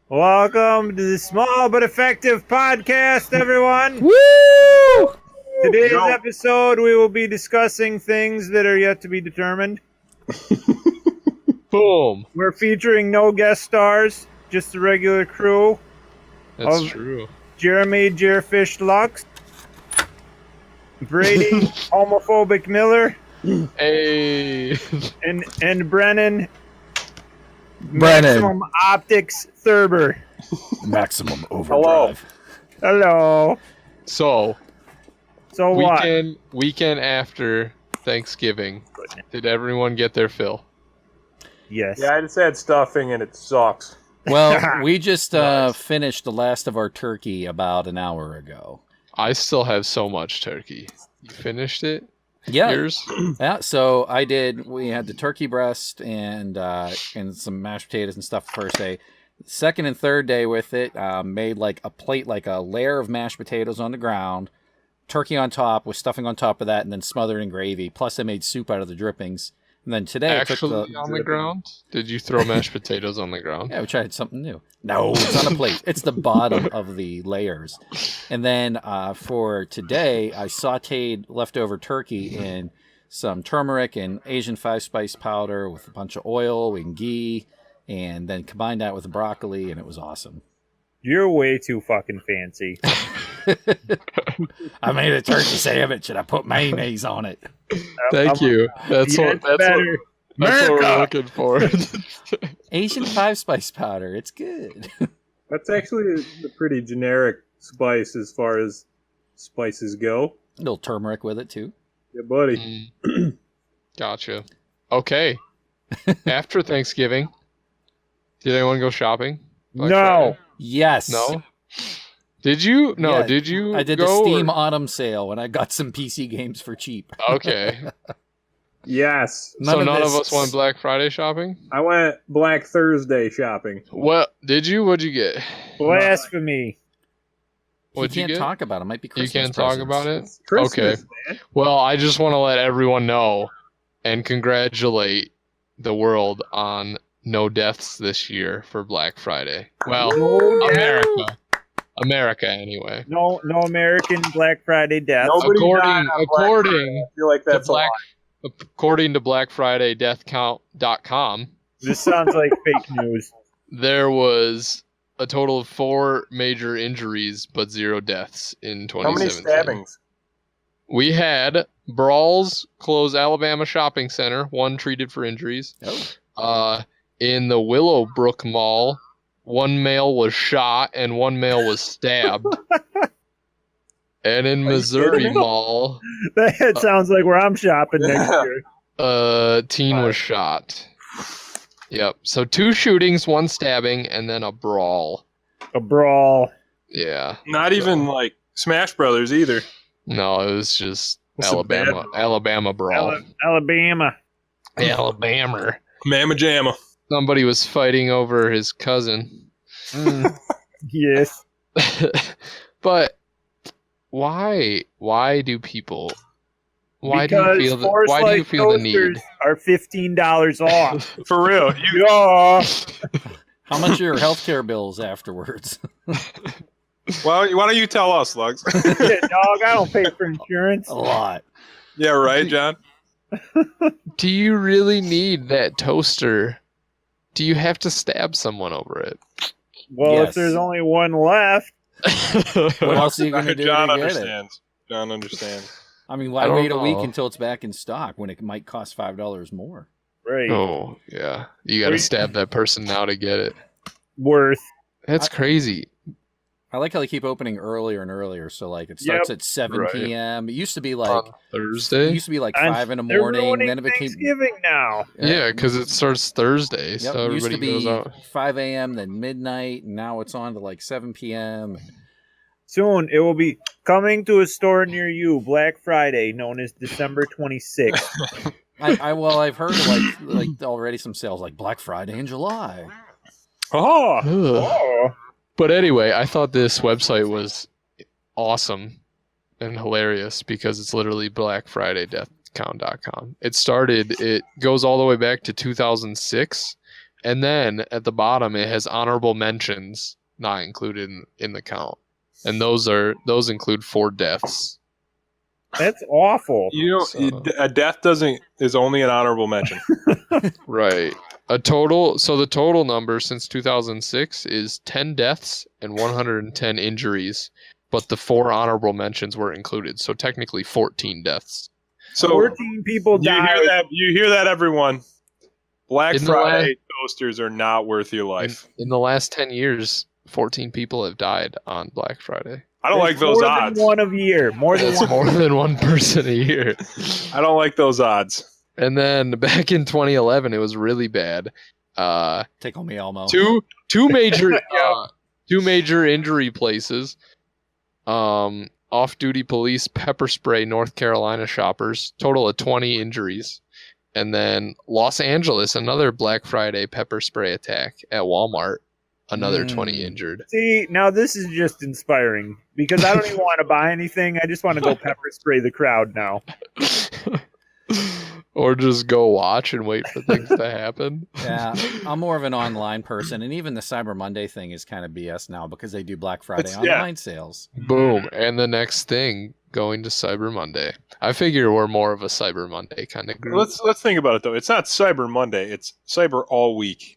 Welcome to the Small But Effective Podcast, everyone. Woo! Today's episode, we will be discussing things that are yet to be determined. Boom. We're featuring no guest stars, just the regular crew. That's true. Jeremy Jerfish Lux, Brady Homophobic Miller, Hey. and Brennan Maximum Optics Thurber. Maximum Overdrive. Hello. So what? Weekend after Thanksgiving, did everyone get their fill? Yes. Yeah, I just had stuffing and it sucks. Well, we just finished the last of our turkey about an hour ago. I still have so much turkey. You finished it? Yeah. Yours? Yeah, so we had the turkey breast and some mashed potatoes and stuff the first day. Second and third day with it, made like a plate, like a layer of mashed potatoes on the ground, turkey on top with stuffing on top of that, and then smothered in gravy. Plus I made soup out of the drippings. And then today Actually I took on the ground? Did you throw mashed potatoes on the ground? Yeah, we tried something new. No, it's on a plate. It's the bottom of the layers. And then for today, I sautéed leftover turkey in some turmeric and Asian 5-spice powder with a bunch of oil and ghee, and then combined that with broccoli, and it was awesome. You're way too fucking fancy. I made a turkey sandwich, and I put mayonnaise on it. Thank you. That's what we're looking for. Asian 5-spice powder. It's good. That's actually a pretty generic spice as far as spices go. A little turmeric with it, too. Yeah, buddy. Gotcha. Okay. After Thanksgiving, did anyone go shopping? No. Friday? Yes. No? Did you? No, Yeah, did you? I did go, the Steam Autumn sale, and I got some PC games for cheap. Okay. Yes. None of us went Black Friday shopping? I went Black Thursday shopping. What? Did you? What'd you get? Blasphemy. What'd you you can't get? talk about it. It might be Christmas You can't presents. talk about it? Christmas, Okay. man. Well, I just want to let everyone know and congratulate the world on no deaths this year for Black Friday. Well, America anyway. No American Black Friday deaths. Nobody died on Black According Friday. I feel like that's a lie. According to BlackFridayDeathCount.com, This sounds like fake news. there was a total of 4 major injuries but 0 deaths in 2017. How many stabbings? We had brawls close Alabama shopping center, 1 treated for injuries. Oh. In the Willowbrook Mall, 1 male was shot and 1 male was stabbed. And in Missouri Mall, That sounds like where I'm shopping next year. a teen was shot. Yep. So 2 shootings, 1 stabbing, and then a brawl. A brawl. Yeah. Not even like Smash Brothers either. No, it was just That's a bad- Alabama brawl. Alabama. Alabama. Mamma Jamma. Somebody was fighting over his cousin. Yes. But why do people? Why Because do you feel the? Force Why do you Light feel the need? toasters are $15 off. For real. Yeah. How much are your healthcare bills afterwards? Well, why don't you tell us, Lugs? Yeah, dog, I don't pay for insurance. A lot. Yeah, right, John? Do you really need that toaster? Do you have to stab someone over it? Well, Yes. if there's only one left. What else are you going to do John to get it? understands. John understands. I mean, I why don't wait a week know. until it's back in stock when it might cost $5 more? Right. Oh yeah, you got to stab that person now to get it. Worth. That's crazy. I like how they keep opening earlier and earlier. So like it starts at 7 Right. p.m. It used to be like On Thursday. it used to be like And 5 in the They're morning. ruining Then it became Thanksgiving now. Yeah, because it starts Thursday, Yep, so it used to everybody be goes out. 5 a.m. then midnight, and now it's on to like 7 p.m. Soon, it will be coming to a store near you, Black Friday, known as December 26th. I've heard of like already some sales like Black Friday in July. Oh, Ugh. Oh, But anyway, I thought this website was awesome and hilarious because it's literally blackfridaydeathcount.com. It goes all the way back to 2006, and then at the bottom it has honorable mentions not included in the count. And those include 4 deaths. that's awful. So- a death is only an honorable mention. Right. The total number since 2006 is 10 deaths and 110 injuries, but the 4 honorable mentions were included. So technically 14 deaths. So 14 people died. You hear that, everyone? Black In the Friday toasters are not worth your life. In the last 10 years, 14 people have died on Black Friday. I don't like those more odds. Than one a year. More than That's one. more than one person a year. I don't like those odds. And then back in 2011, it was really bad. Tickle me, Elmo. Two major injury places. Off-duty police pepper spray North Carolina shoppers, total of 20 injuries. And then Los Angeles, another Black Friday pepper spray attack at Walmart, another 20 injured. See, now this is just inspiring because I don't even want to buy anything. I just want to go pepper spray the crowd now. Or just go watch and wait for things to happen. Yeah, I'm more of an online person, and even the Cyber Monday thing is kind of BS now because they do Black Friday online sales. Boom. And the next thing, going to Cyber Monday. I figure we're more of a Cyber Monday kind of group. Let's think about it though. It's not Cyber Monday. It's Cyber all week.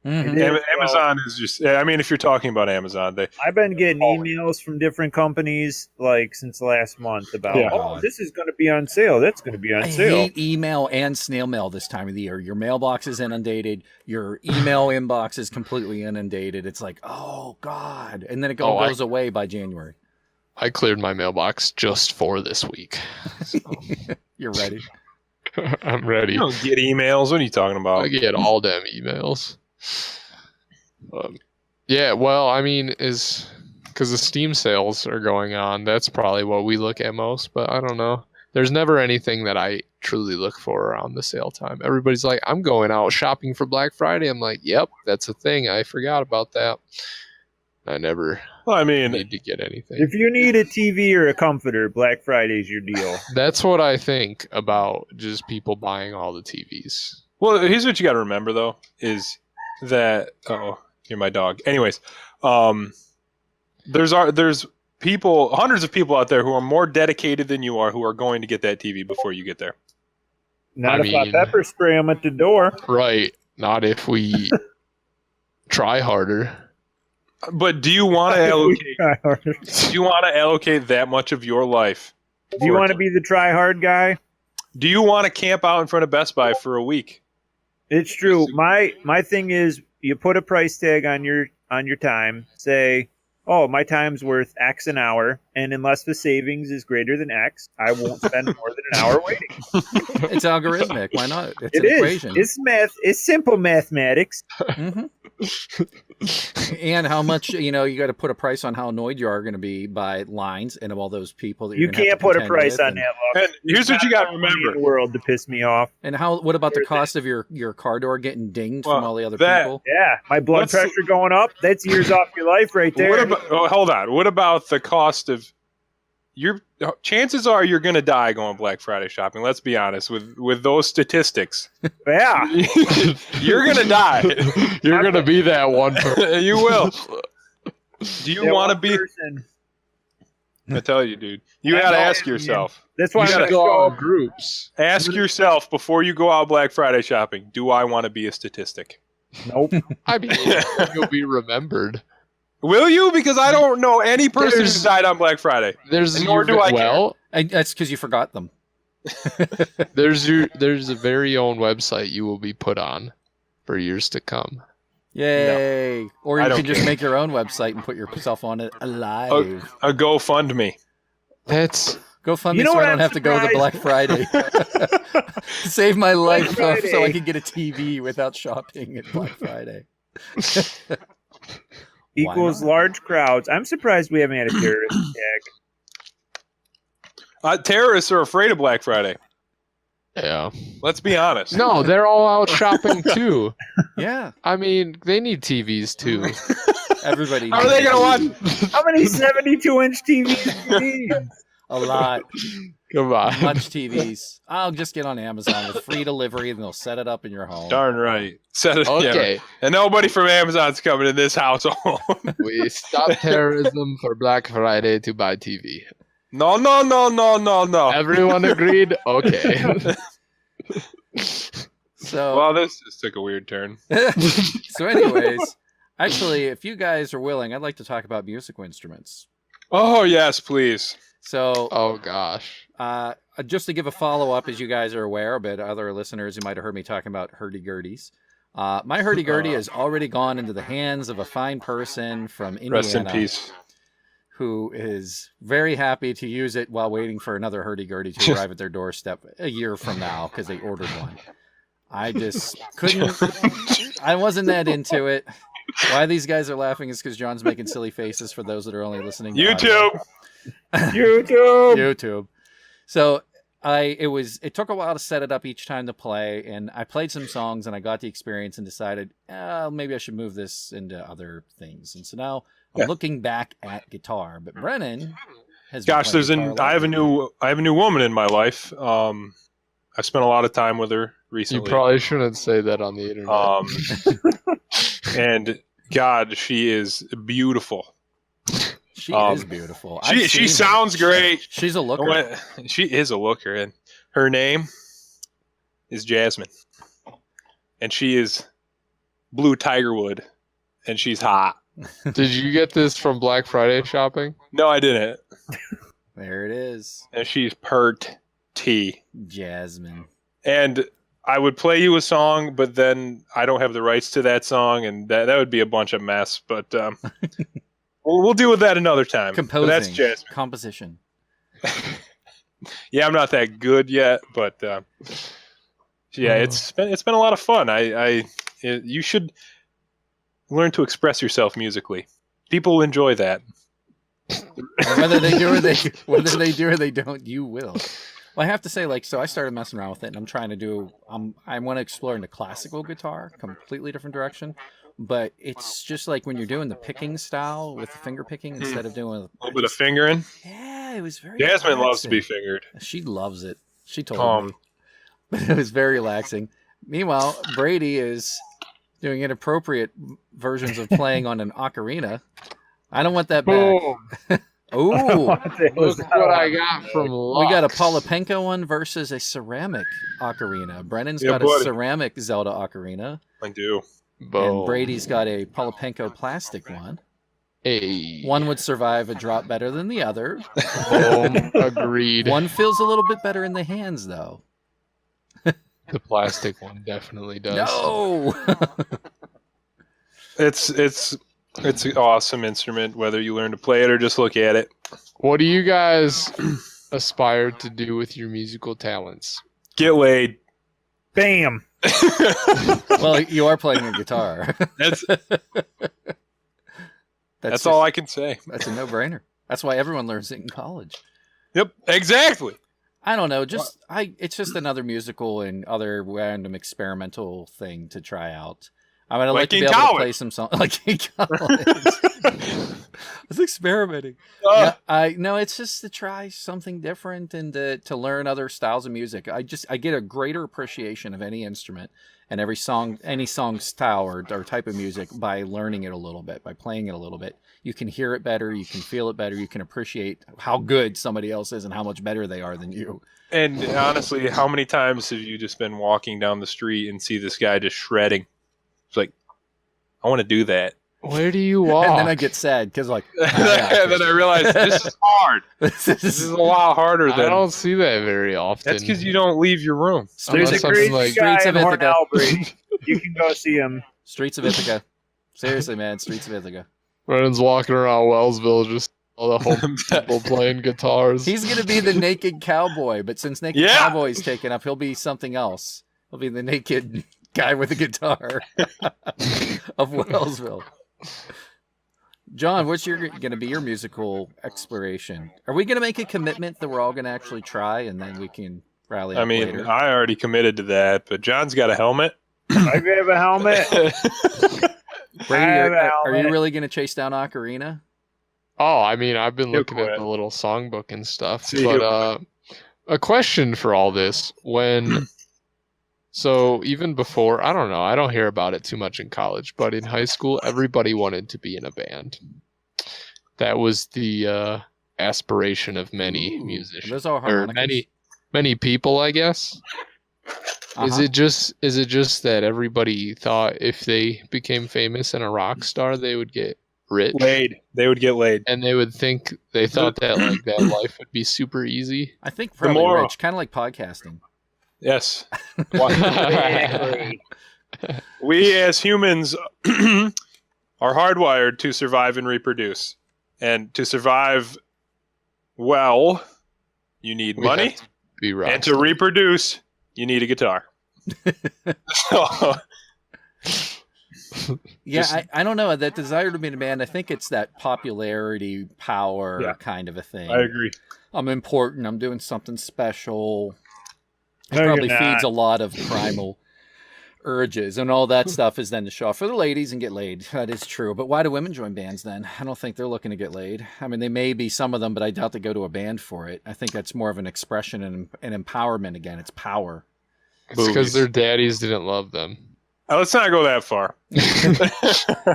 Mhm. Amazon is just. I mean, if you're talking about Amazon, I've been getting emails from different companies like since last month about, this is going to be on sale. That's going to be on I sale. hate email and snail mail this time of the year. Your mailbox is inundated. Your email inbox is completely inundated. It's like, oh, God. And then it goes away by January. I cleared my mailbox just for this week. So. You're ready. I'm ready. you don't get emails. What are you talking about? I get all damn emails. Yeah, well, I mean, because the Steam sales are going on, that's probably what we look at most, but I don't know. There's never anything that I truly look for around the sale time. Everybody's like, I'm going out shopping for Black Friday. I'm like, yep, that's a thing. I forgot about that. I never need to get anything. If you need a TV or a comforter, Black Friday's your deal. That's what I think about just people buying all the TVs. Well, here's what you got to remember though: is that you're my dog. Anyways, there's people, hundreds of people out there who are more dedicated than you are, who are going to get that TV before you get there. Not if I pepper spray them at the door. Right. Not if we try harder. But do you want to allocate? Do you want to allocate that much of your life? Do you want to be the try hard guy? Do you want to camp out in front of Best Buy for a week? It's true. My thing is, you put a price tag on your time. Say, oh, my time's worth X an hour, and unless the savings is greater than X, I won't spend more than an hour waiting. It's algorithmic. Why not? It's an is. equation. It's math. It's simple mathematics. Mm-hmm. And how much, you got to put a price on how annoyed you are going to be by lines and of all those people that you you're gonna can't have to put a contend price with on that. Look. And here's what you got to In the remember. world to piss me off. And what about the cost of your car door getting dinged from all the other that- people? Yeah, my blood pressure going up. That's years off your life right there. Hold on. What about the cost of your? Chances are you're going to die going Black Friday shopping. Let's be honest with those statistics. Yeah, You're going to die. You're going to be that one person. You will. Do you that want to one be? person. I tell you, dude. You got to ask yourself. That's why You I'm gotta gonna go go. out groups. Ask yourself before you go out Black Friday shopping. Do I want to be a statistic? Nope. I mean, you'll be remembered. Will you? Because I don't know any person who's died on Black Friday. Nor do I care. well, That's because you forgot them. there's a very own website you will be put on for years to come. Yay. Or I you don't can just care. make your own website and put yourself on it alive. A GoFundMe. That's Go fund You me know so what I don't I'm have to go to Black Friday. Save my life so I Friday. can get a TV without shopping at Black Friday. Equals not? large crowds. I'm surprised we haven't had a terrorist attack. Terrorists are afraid of Black Friday. Yeah. Let's be honest. No, they're all out shopping too. Yeah, I mean, they need TVs too. everybody. How are they gonna watch? How many 72-inch TVs do you need? A lot. Come on. Much TVs. I'll just get on Amazon with free delivery, and they'll set it up in your home. Darn right. Set it, Okay. yeah. And nobody from Amazon's coming in this household. We stop terrorism for Black Friday to buy TV. No. Everyone agreed? Okay. So, Well, this just took a weird turn. so anyways, actually, if you guys are willing, I'd like to talk about musical instruments. Oh yes, please. So, Oh, gosh. just to give a follow-up, as you guys are aware, but other listeners who might have heard me talking about hurdy-gurdies. My hurdy-gurdy has already gone into the hands of a fine person from Indiana. Rest in peace. Who is very happy to use it while waiting for another hurdy-gurdy to arrive at their doorstep a year from now because they ordered one. I just couldn't. I wasn't that into it. Why these guys are laughing is because John's making silly faces for those that are only listening to YouTube. YouTube. So it took a while to set it up each time to play, and I played some songs and I got the experience and decided maybe I should move this into other things. And so now I'm looking back at guitar, but Brennan has been Gosh, playing guitar I have a new woman in my life. I've spent a lot of time with her recently. You probably shouldn't say that on the internet. And God, she is beautiful. She is beautiful. She sounds great. She's a looker. She is a looker, and her name is Jasmine, and she is blue tigerwood, and she's hot. Did you get this from Black Friday shopping? No, I didn't. There it is. And she's pert T. Jasmine. And I would play you a song, but then I don't have the rights to that song, and that would be a bunch of mess. But we'll deal with that another time. Composing. But that's Jasmine. Composition. Yeah, I'm not that good yet, but yeah, it's been a lot of fun. You should learn to express yourself musically. People enjoy that. Whether they do or they don't, you will. Well, I have to say, so I started messing around with it, and I'm trying to do. I want to explore into classical guitar, completely different direction. But it's just like when you're doing the picking style with the finger picking instead of doing a little bit of fingering. Yeah, it was very. Jasmine relaxing. loves to be fingered. She loves it. She told me. But it was very relaxing. Meanwhile, Brady is doing inappropriate versions of playing on an ocarina. I don't want that back. Oh, look what I got from Lux. We got a Polapenko one versus a ceramic ocarina. Brennan's got a ceramic Zelda ocarina. I do. Boom. And Brady's got a Polapenko plastic one. Hey. One would survive a drop better than the other. Boom. Agreed. One feels a little bit better in the hands, though. The plastic one definitely does. No! It's an awesome instrument, whether you learn to play it or just look at it. What do you guys aspire to do with your musical talents? Get laid. Bam. Well, you are playing a guitar. That's all I can say. That's a no-brainer. That's why everyone learns it in college. Yep, exactly. I don't know. It's just another musical and other random experimental thing to try out. I would like to be able to play some songs like in college. I was experimenting. No, it's just to try something different and to learn other styles of music. I get a greater appreciation of any instrument and any song style or type of music by learning it a little bit, by playing it a little bit. You can hear it better, you can feel it better, you can appreciate how good somebody else is and how much better they are than you. And honestly, how many times have you just been walking down the street and see this guy just shredding? It's like, I want to do that. Where do you walk? And then I get sad because and then I realize this is hard. This is a lot harder than. I don't see that very often. That's because you don't leave your room. There's a great guy Streets of in Ithaca. Hornell. You can go see him. Streets of Ithaca. Seriously, man, Streets of Ithaca. Brennan's walking around Wellsville, just all the home people playing guitars. He's gonna be the naked cowboy, but since naked cowboy's taken up, he'll be something else. He'll be the naked guy with a guitar of Wellsville. John, what's going to be your musical exploration? Are we going to make a commitment that we're all going to actually try, and then we can rally I up mean, later. I already committed to that, but John's got a helmet. I have a helmet. Brady, I have a are you helmet. really going to chase down Ocarina? Oh, I mean, I've been He'll looking at quit. the little songbook and stuff. See, But he'll a question for all this: so even before, I don't know, I don't hear about it too much in college, but in high school, everybody wanted to be in a band. That was the aspiration of many musicians, Those are or harmonicas. many people, I guess. Is it just that everybody thought if they became famous and a rock star, they would get rich? They would get laid. And they thought that like that life would be super easy. I think probably more- rich, kind of like podcasting. Yes. Exactly. We as humans are hardwired to survive and reproduce. And to survive well, you need We money. have to be rock And to stars. reproduce, you need a guitar. So, Yeah, Just- I don't know. That desire to be in a band, I think it's that popularity, power Yeah. kind of a thing. I agree. I'm important. I'm doing something special. It No, you're probably not. feeds a lot of primal urges, and all that stuff is then to show off for the ladies and get laid. That is true. But why do women join bands then? I don't think they're looking to get laid. I mean, they may be some of them, but I doubt they go to a band for it. I think that's more of an expression and an empowerment again. It's power. It's Boobies. because their daddies didn't love them. Let's not go that far.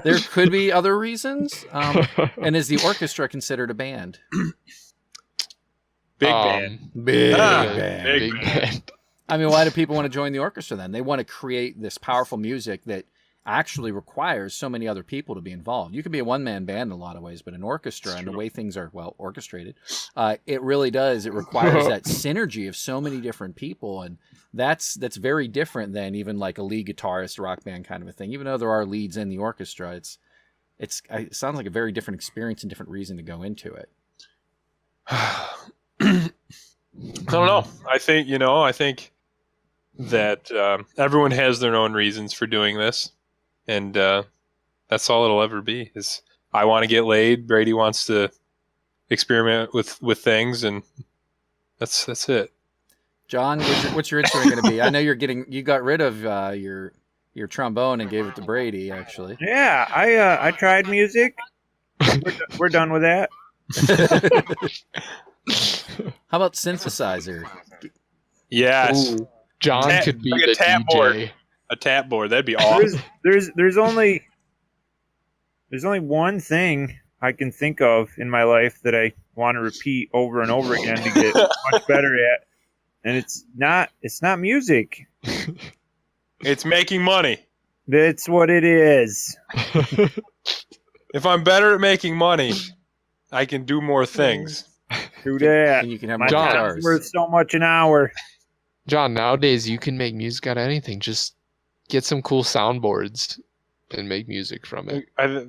There could be other reasons. And is the orchestra considered a band? Big band. Big Ah, band. big Big band. I mean, why do people want to join the orchestra then? They want to create this powerful music that actually requires so many other people to be involved. You can be a one-man band in a lot of ways, but an orchestra It's and the true. way things are, well, orchestrated, it really does. It requires that synergy of so many different people, and that's very different than even like a lead guitarist, rock band kind of a thing. Even though there are leads in the orchestra, it sounds like a very different experience and different reason to go into it. I don't know. I think that everyone has their own reasons for doing this, and that's all it'll ever be. Is I want to get laid. Brady wants to experiment with things, and that's it. John, what's your instrument going to be? I know you got rid of your trombone and gave it to Brady, actually. Yeah, I tried music. We're done with that. How about synthesizer? Yes, Ooh, John Tap- could be like a the tap DJ. board. A tap board. That'd be awesome. There's only one thing I can think of in my life that I want to repeat over and over again to get much better at, and it's not music. It's making money. That's what it is. If I'm better at making money, I can do more things. Do that. And you can have My more John. time's guitars. worth so much an hour. John, nowadays you can make music out of anything. Just get some cool soundboards and make music from it.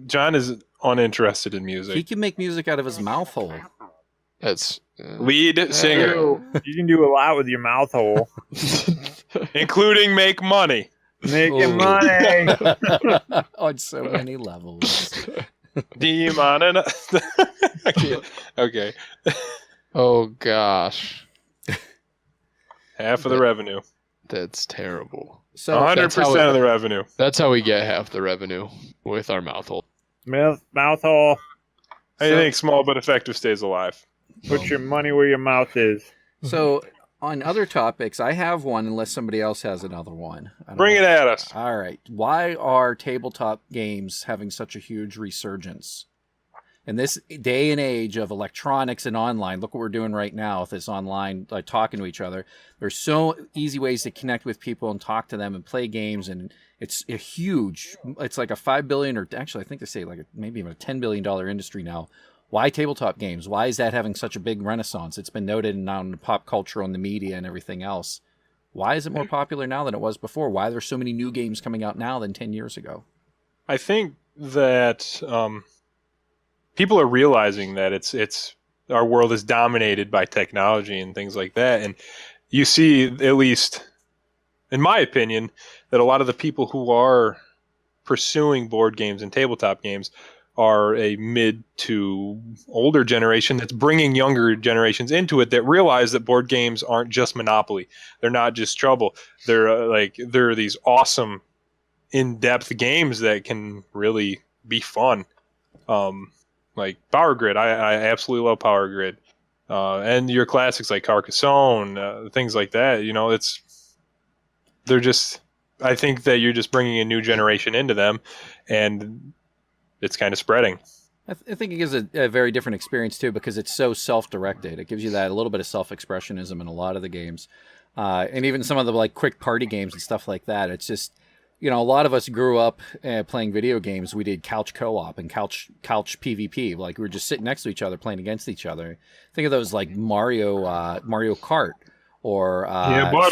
John is uninterested in He music. can make music out of his mouth hole. That's Lead singer, You can do a lot with your mouth hole. including make money. Making Ooh. money. On so many levels. Demon and okay, Oh gosh, half of the revenue, that's terrible. So 100% of the revenue. That's how we get half the revenue with our mouth hole. Mouth hole. I think small but effective stays alive. Put your money where your mouth is. So on other topics, I have one unless somebody else has another one. I don't Bring know. it at us. All right. Why are tabletop games having such a huge resurgence? In this day and age of electronics and online, look what we're doing right now with this online, like talking to each other. There's so easy ways to connect with people and talk to them and play games, and it's a huge. It's like a $5 billion, or actually, I think they say like maybe even a $10 billion industry now. Why tabletop games? Why is that having such a big renaissance? It's been noted now in the pop culture, on the media, and everything else. Why is it more popular now than it was before? Why are there so many new games coming out now than 10 years ago? I think that people are realizing that it's our world is dominated by technology and things like that, and you see, at least in my opinion, that a lot of the people who are pursuing board games and tabletop games are a mid to older generation that's bringing younger generations into it that realize that board games aren't just Monopoly. They're not just Trouble. They're these awesome in-depth games that can really be fun. Like Power Grid. I absolutely love Power Grid. And your classics like Carcassonne, things like that. I think that you're just bringing a new generation into them, and it's kind of spreading. I think it gives a very different experience too, because it's so self-directed. It gives you that a little bit of self-expressionism in a lot of the games, and even some of the like quick party games and stuff like that. It's just, a lot of us grew up playing video games. We did couch co-op and couch PvP. Like we were just sitting next to each other playing against each other. Think of those like Mario Kart or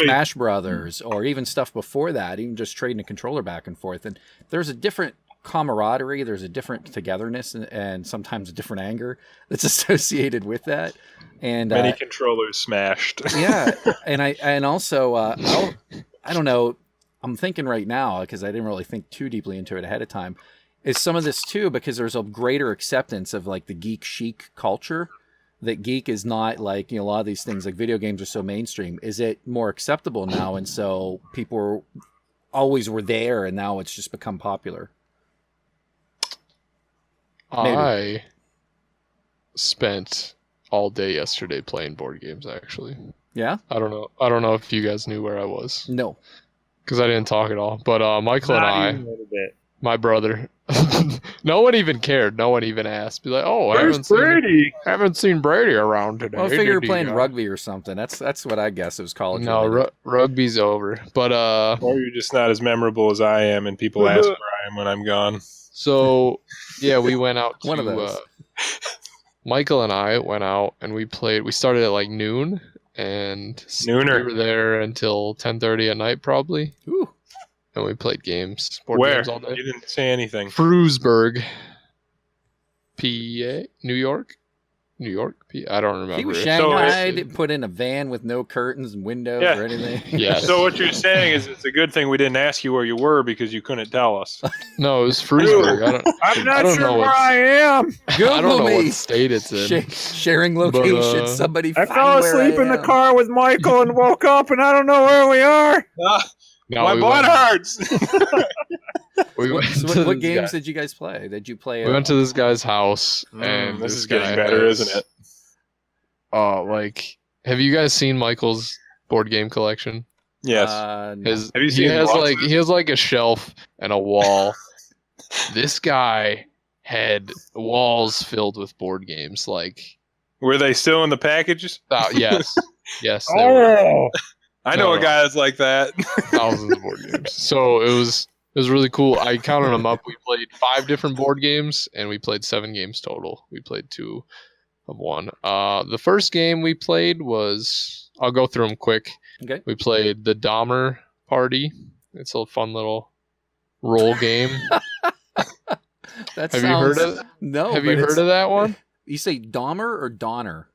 Smash Brothers, or even stuff before that, even just trading a controller back and forth. And there's a different camaraderie, there's a different togetherness, and sometimes a different anger that's associated with that. And many controllers smashed. Yeah, and also I don't know. I'm thinking right now, because I didn't really think too deeply into it ahead of time, is some of this too because there's a greater acceptance of like the geek chic culture. That geek is not like, a lot of these things like video games are so mainstream. Is it more acceptable now? And so people always were there and now it's just become popular. Maybe. I spent all day yesterday playing board games, actually. Yeah? I don't know if you guys knew where I was. No. Because I didn't talk at all. But Michael and Not I, even a little bit. my brother, no one even cared. No one even asked. Be like, oh, Where's Brady? Haven't seen Brady around today. Well, I figure you're did playing he, rugby or something. That's what I guess it was college. No, rugby's over. But Or you're just not as memorable as I am, and people ask where I am when I'm gone. So yeah, we went out to One of those. Michael and I went out and we played. We started at like noon, and Nooner. we were there until 10:30 at night probably. Ooh. And we played board Where? games all day. You didn't say anything. Frewsburg, PA, New York, I don't remember. He was it. shanghaied, put in a van with no curtains and windows or anything. Yes. So what you're saying is it's a good thing we didn't ask you where you were because you couldn't tell us. No, it was Frewsburg. I'm not don't sure know where what's- I am. Google I don't know me. what state it's in. Sharing location. Somebody I find fell where asleep I in the am. car with Michael and woke up, and I don't know where we are. No, My we butt went- hurts. We went So to what this games guy- did you guys play? Did you play? We went to this guy's house, and this is guy getting better, has- isn't it? Have you guys seen Michael's board game collection? Yes. No. Have you seen lots? He has like a shelf and a wall. This guy had walls filled with board games. Like, Were they still in the packages? yes, there were Oh, I know No. a guy that's like that. thousands of board games. So it was really cool. I counted them up. We played 5 different board games, and we played 7 games total. We played 2 of 1. The first game we played was, I'll go through them quick. Okay. We played the Dahmer Party. It's a fun little roll game. That Have you heard sounds- of? No. Have but you heard of that one? You say Dahmer or Donner?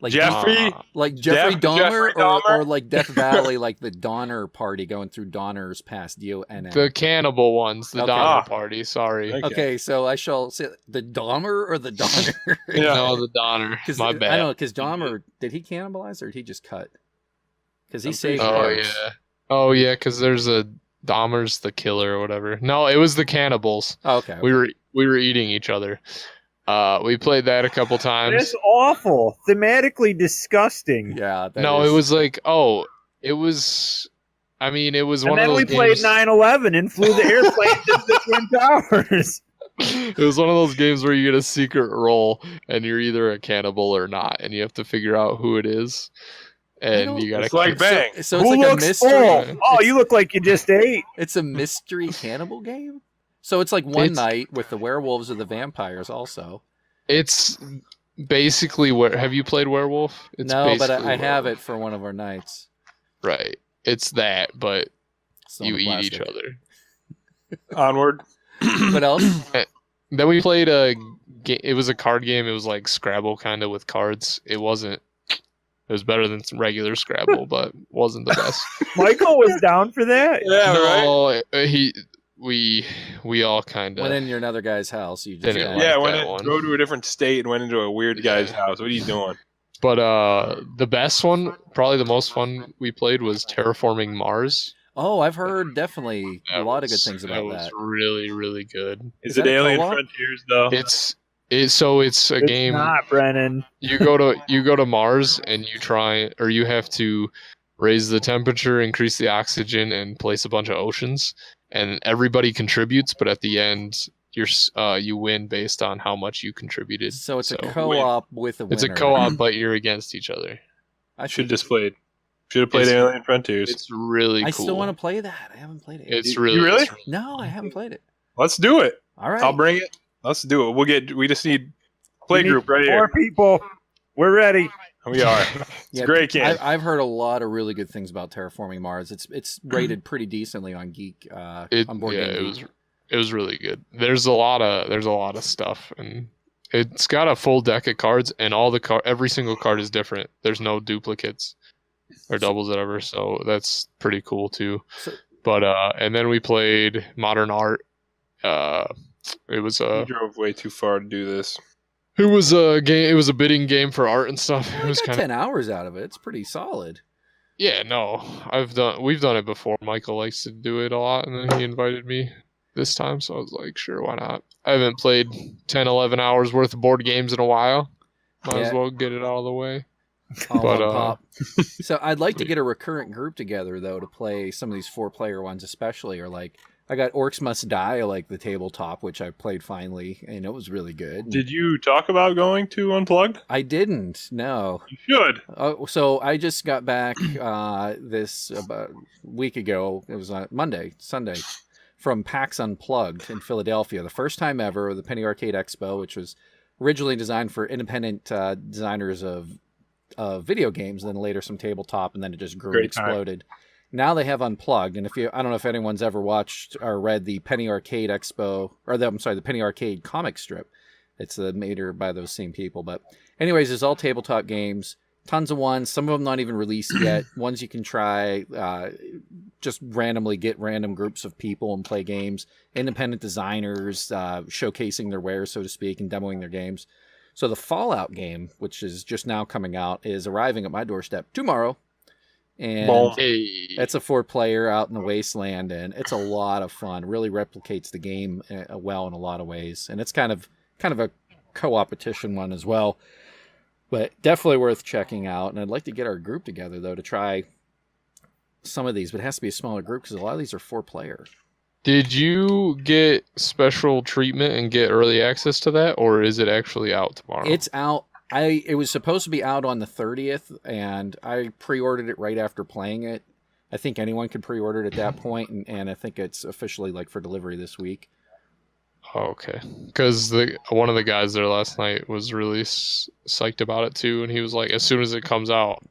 Like Jeffrey? Like Jeffrey Jeffrey Dahmer, Dahmer? or like Death Valley, like the Donner Party going through Donner's past DONN. The cannibal ones, the Okay. Dahmer Party. Sorry, Okay. Okay, so I shall say the Dahmer or the Donner? Yeah. no, the Donner. My I bad. don't know, because Dahmer, did he cannibalize or did he just cut? Because he I'm saved pretty sure. parts. Oh yeah, because there's a Dahmer's the killer or whatever. No, it was the cannibals. Oh, okay. We were eating each other. We played that a couple times. that's awful. Thematically disgusting. Yeah. that No, is- it was like, it was. I mean, it was And one of then those we played games. 9/11 and flew the airplane into the Twin Towers. It was one of those games where you get a secret roll and you're either a cannibal or not, and you have to figure out who it is. And don't- you gotta. It's like Bang. So it's Who like a looks mystery. full? Oh, you look like you just ate. It's a mystery cannibal game. So it's like one It's- night with the werewolves or the vampires also. It's basically where. Have you played Werewolf? It's No, but basically I have Werewolf. it for one of our nights. Right. It's that, but Still you in eat plastic. each other. Onward. What else? Then we played a game. It was a card game. It was like Scrabble kind of with cards. It wasn't. It was better than regular Scrabble, but wasn't the best. Michael was down for that. Yeah, right. No, we all kind Went of in your another guy's house. You just Didn't kinda- like Yeah, that go to a different state and went into a weird guy's house. What are you doing? But the best one, probably the most fun we played was Terraforming Mars. Oh, I've heard definitely a That lot of good was- things about was that. really, really good. Is that it a Alien co-op? Frontiers though? It's a It's game. not, Brennan. You go to Mars and you have to raise the temperature, increase the oxygen, and place a bunch of oceans. And everybody contributes, but at the end, you win based on how much you contributed. So it's a co-op with a winner. It's a co-op, but you're against each other. I Should have played It's- Alien Frontiers. It's really cool. I still want to play that. I haven't played it. It's You really really? No, I haven't played it. Let's do it. All right. I'll bring it. Let's do it. We just need play We need group right 4 here. people. We're ready. We are. It's a great game. I've heard a lot of really good things about Terraforming Mars. It's rated pretty decently on Geek. On Board Game Geek. It was really good. There's a lot of stuff, and it's got a full deck of cards, and every single card is different. There's no duplicates or doubles, whatever. So that's pretty cool too. But and then we played Modern Art. It was We drove way too far to do this. It was a game. It was a bidding game for art and stuff. Yeah, It was I got kind of 10 hours out of it. It's pretty solid. yeah. No, we've done it before. Michael likes to do it a lot, and then he invited me this time, so I was like, sure, why not? I haven't played 10, 11 hours worth of board games in a while. Might as Yeah. well get it out of the way. All But, on pop. So I'd like to get a recurrent group together though to play some of these 4-player ones, especially. Or like I got Orcs Must Die, I like the tabletop, which I played finally, and it was really good. Did you talk about going to Unplugged? I didn't. No. You should. So I just got back this about a week ago. It was on Sunday, from PAX Unplugged in Philadelphia. The first time ever, the Penny Arcade Expo, which was originally designed for independent designers of video games, and then later some tabletop, and then it just grew and Great time. exploded. Now they have Unplugged, and I don't know if anyone's ever watched or read the Penny Arcade Expo, or the Penny Arcade comic strip. It's made by those same people. But anyways, it's all tabletop games, tons of ones. Some of them not even released yet. Ones you can try, just randomly get random groups of people and play games. Independent designers showcasing their wares, so to speak, and demoing their games. So the Fallout game, which is just now coming out, is arriving at my doorstep tomorrow. And Boom. Hey, it's a 4-player out in the wasteland, and it's a lot of fun. Really replicates the game well in a lot of ways, and it's kind of a co-opetition one as well. But definitely worth checking out. And I'd like to get our group together though to try some of these, but it has to be a smaller group because a lot of these are 4-player. did you get special treatment and get early access to that, or is it actually out tomorrow? It's out. It was supposed to be out on the 30th, and I pre-ordered it right after playing it. I think anyone could pre-order it at that point, and I think it's officially like for delivery this week. Oh, okay, because one of the guys there last night was really psyched about it too, and he was like, as soon as it comes out,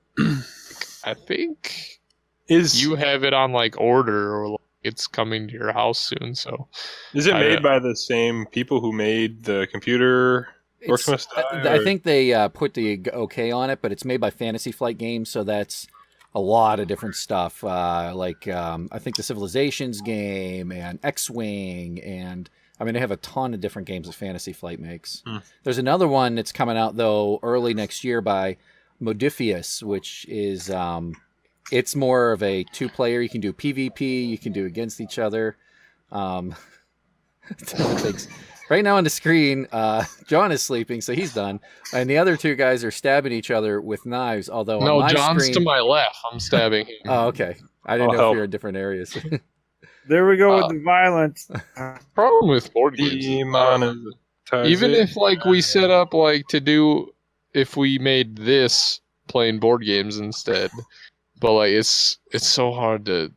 I think you have it on like order, or like, it's coming to your house soon. So Is it made by the same people who made the computer? Orcs Must Die, I think they put the okay on it, but it's made by Fantasy Flight Games, so that's a lot of different stuff. I think the Civilizations game and X-Wing, and I mean they have a ton of different games that Fantasy Flight makes. There's another one that's coming out though early next year by Modifius, which is it's more of a 2-player. You can do PvP, you can do against each other. Right now on the screen, John is sleeping, so he's done. And the other 2 guys are stabbing each other with knives, although no, on my John's screen... to my left. I'm stabbing him. Oh, okay. I didn't know if you're in different areas. There we go with the violence. Problem with board games, even if like we set up like to do, if we made this playing board games instead, but like it's so hard to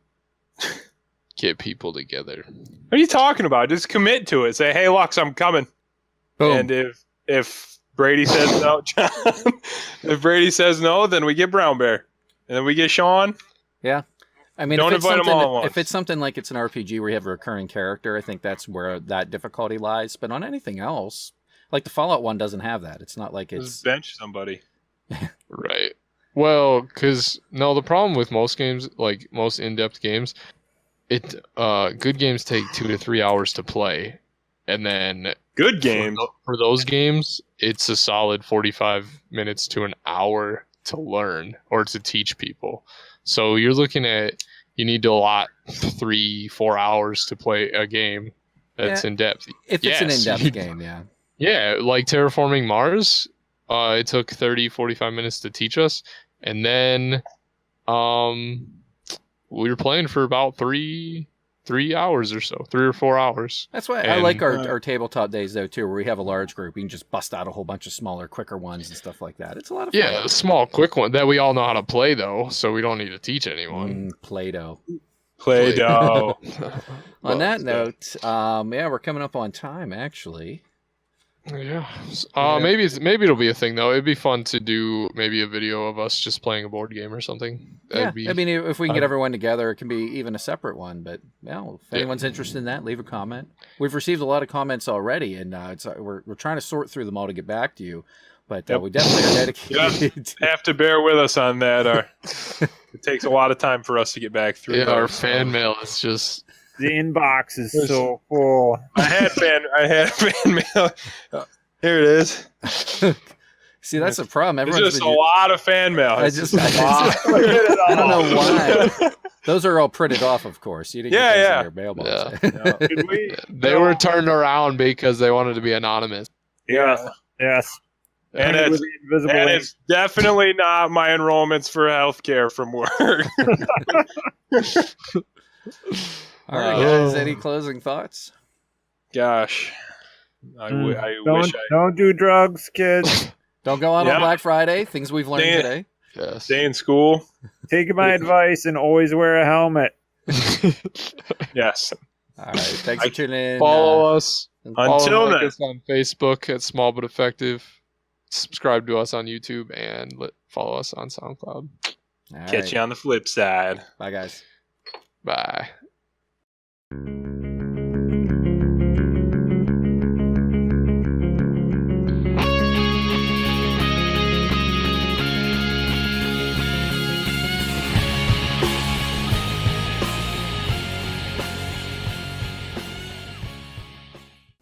get people together. What are you talking about? Just commit to it. Say, hey, Lux, I'm coming. Boom. And if Brady says no, John, if Brady says no, then we get Brown Bear. And then we get Sean. Yeah. I mean, Don't invite them all at once. if it's something like it's an RPG where you have a recurring character, I think that's where that difficulty lies. But on anything else, like the Fallout one doesn't have that. It's not like it's... Just bench somebody. Right. Well, because the problem with most games, like most in-depth games, good games take 2 to 3 hours to play, and then Good game. for those games, it's a solid 45 minutes to an hour to learn or to teach people. So you're looking at, you need to allot 3-4 hours to play a game that's in depth. If it's an in-depth game, yeah. Yeah, like Terraforming Mars, it took 30-45 minutes to teach us, and then we were playing for about 3 hours or so, 3 or 4 hours. That's why I like our tabletop days though too, where we have a large group. You can just bust out a whole bunch of smaller, quicker ones and stuff like that. It's a lot of fun. Yeah, a small, quick one that we all know how to play though, so we don't need to teach anyone. Play-Doh. Play-Doh. On that note, yeah, we're coming up on time actually. Yeah. Maybe it'll be a thing though. It'd be fun to do maybe a video of us just playing a board game or something. I mean, if we can get everyone together, it can be even a separate one. But well, if anyone's interested in that, leave a comment. We've received a lot of comments already, and we're trying to sort through them all to get back to you. But we definitely are dedicated. You have to bear with us on that. It takes a lot of time for us to get back through. Yeah, our fan mail is just. The inbox is so full. I had fan mail. Here it is. See, that's the problem. Everyone's just a lot of fan mail. I don't know why. Those are all printed off, of course. You didn't get those in your mailbox. Yeah. They were turned around because they wanted to be anonymous. Yes. And it's definitely not my enrollments for healthcare from work. All right, guys. Any closing thoughts? Gosh, don't do drugs, kids. Don't go out on Black Friday. Things we've learned today. Yes. Stay in school. Take my advice and always wear a helmet. Yes. All right. Thanks for tuning in. Follow us. Until then, us on Facebook at Small But Effective. Subscribe to us on YouTube and follow us on SoundCloud. Catch you on the flip side. Bye, guys. Bye.